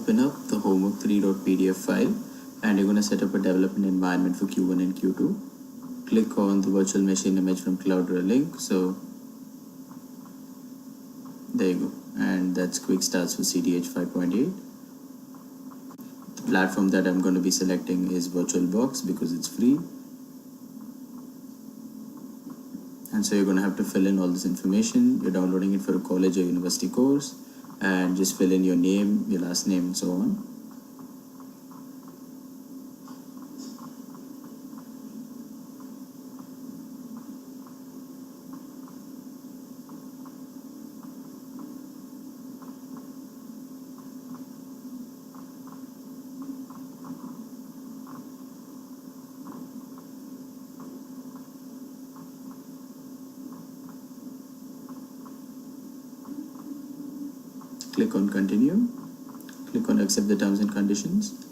open up the homework3.pdf file and you're going to set up a development environment for Q1 and Q2. Click on the virtual machine image from Cloudera link. So there you go, and that's quick starts for CDH 5.8. The platform that I'm going to be selecting is VirtualBox because it's free. And so you're going to have to fill in all this information. You're downloading it for a college or university course, and just fill in your name, your last name, and so on. Click on continue, click on accept the terms and conditions,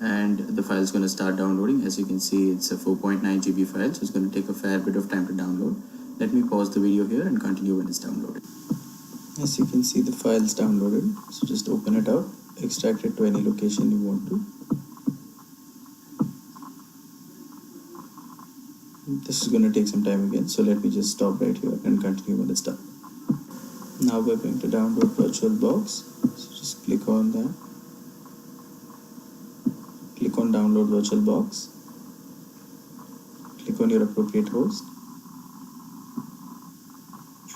and the file is going to start downloading. As you can see, it's a 4.9 GB file, so it's going to take a fair bit of time to download. Let me pause the video here and continue when it's downloaded. As you can see, the file is downloaded, so just open it up, extract it to any location you want to. This is going to take some time again, so let me just stop right here and continue when it's done. Now we're going to download VirtualBox, so just click on that. Click on download VirtualBox. Click on your appropriate host.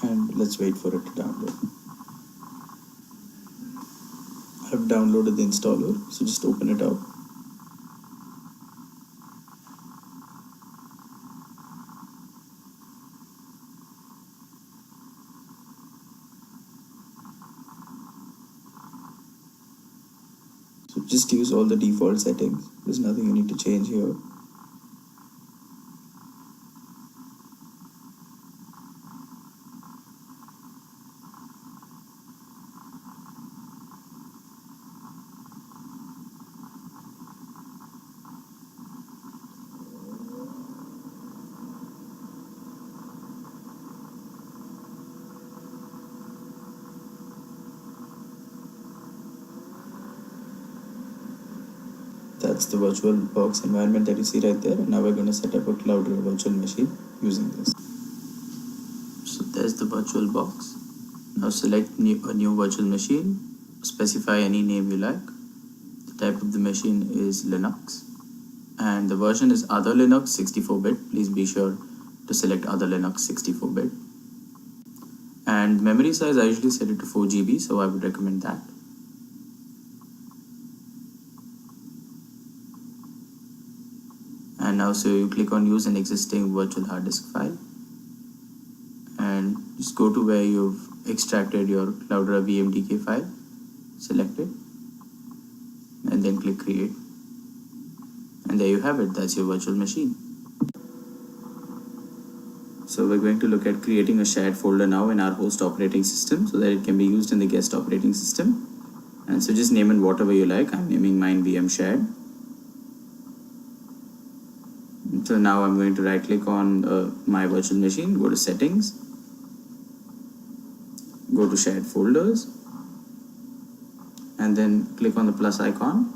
And let's wait for it to download. I've downloaded the installer, so just open it up. So just use all the default settings. There's nothing you need to change here. That's the VirtualBox environment that you see right there. And now we're going to set up a Cloudera virtual machine using this. So there's the VirtualBox. Now select a new virtual machine. Specify any name you like. The type of the machine is Linux. And the version is Other Linux 64-bit. Please be sure to select Other Linux 64-bit. And memory size, I usually set it to 4 GB, so I would recommend that. And now, so you click on use an existing virtual hard disk file and just go to where you've extracted your Cloudera VMDK file, select it, and then click create. And there you have it, that's your virtual machine. So we're going to look at creating a shared folder now in our host operating system so that it can be used in the guest operating system. And so just name it whatever you like. I'm naming mine VM shared. So now I'm going to right click on my virtual machine, go to settings, go to shared folders, and then click on the plus icon,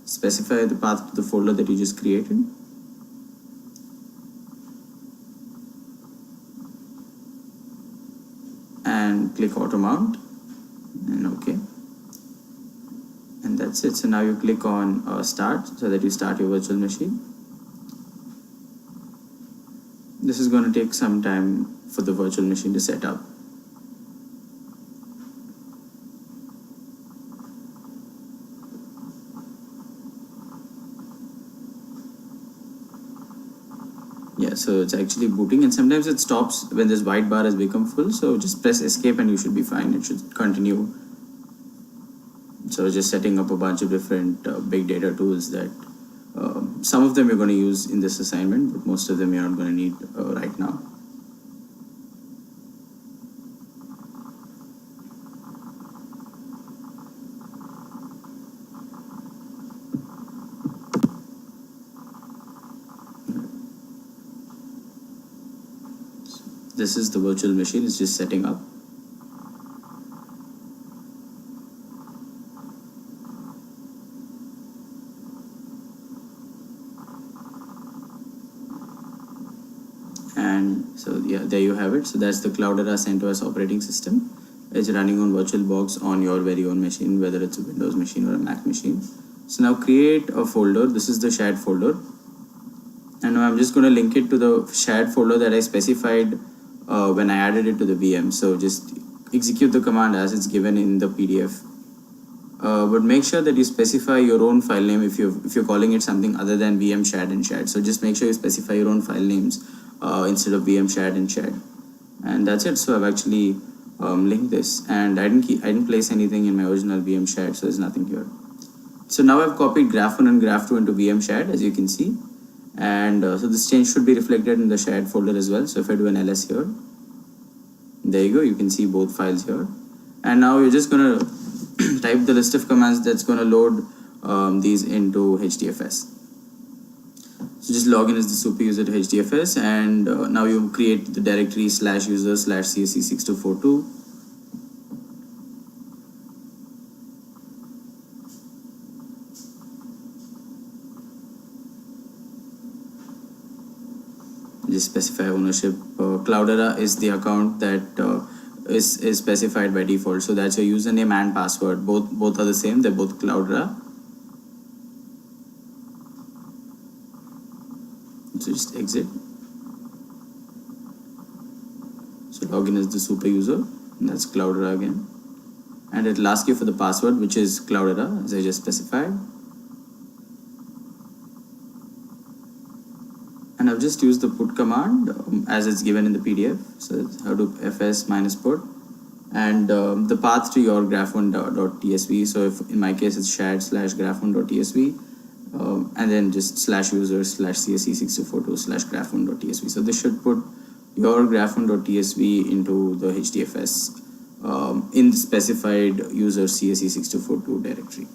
specify the path to the folder that you just created, and click auto mount, and OK. And that's it. So now you click on start so that you start your virtual machine. This is going to take some time for the virtual machine to set up. Yeah, so it's actually booting, and sometimes it stops when this white bar has become full. So just press escape and you should be fine. It should continue. So just setting up a bunch of different big data tools that some of them you're going to use in this assignment, but most of them you're not going to need right now. This is the virtual machine, it's just setting up. And so yeah, there you have it. So that's the Cloudera CentOS operating system. It's running on VirtualBox on your very own machine, whether it's a Windows machine or a Mac machine. So now create a folder. This is the shared folder, and now I'm just going to link it to the shared folder that I specified when I added it to the VM. So just execute the command as it's given in the PDF. But make sure that you specify your own file name if you're calling it something other than VM shared and shared. So just make sure you specify your own file names instead of VM shared and shared. And that's it. So I've actually linked this, and I didn't place anything in my original VM shared, so there's nothing here. So now I've copied graph1 and graph2 into VM shared, as you can see, and so this change should be reflected in the shared folder as well. So if I do an ls here, there you go, you can see both files here. And now you're just gonna type the list of commands that's going to load these into HDFS. So just log in as the super user to HDFS, and now you create the directory /user /CSE6242. Just specify ownership. Cloudera is the account that is specified by default, so that's your username and password. Both are the same. They're both Cloudera. So just exit. So login as the super user, and that's Cloudera again, and it'll ask you for the password, which is Cloudera as I just specified. And I've just used the put command as it's given in the PDF. So how to fs -put, and the path to your graph1.tsv. So if in my case it's shared /graph1.tsv, and then just /user /CSE6242 /graph1.tsv. So this should put your graph1.tsv into the HDFS in the specified user CSE6242 directory.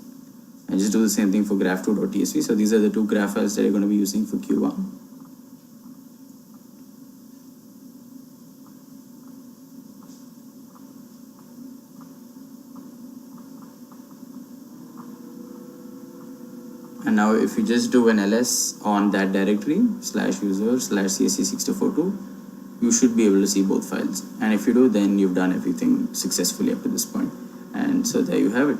And just do the same thing for graph2.tsv. So these are the two graph files that you're going to be using for Q1. And now if you just do an ls on that directory /user /CSE6242, you should be able to see both files. And if you do, then you've done everything successfully up to this point. And so there you have it.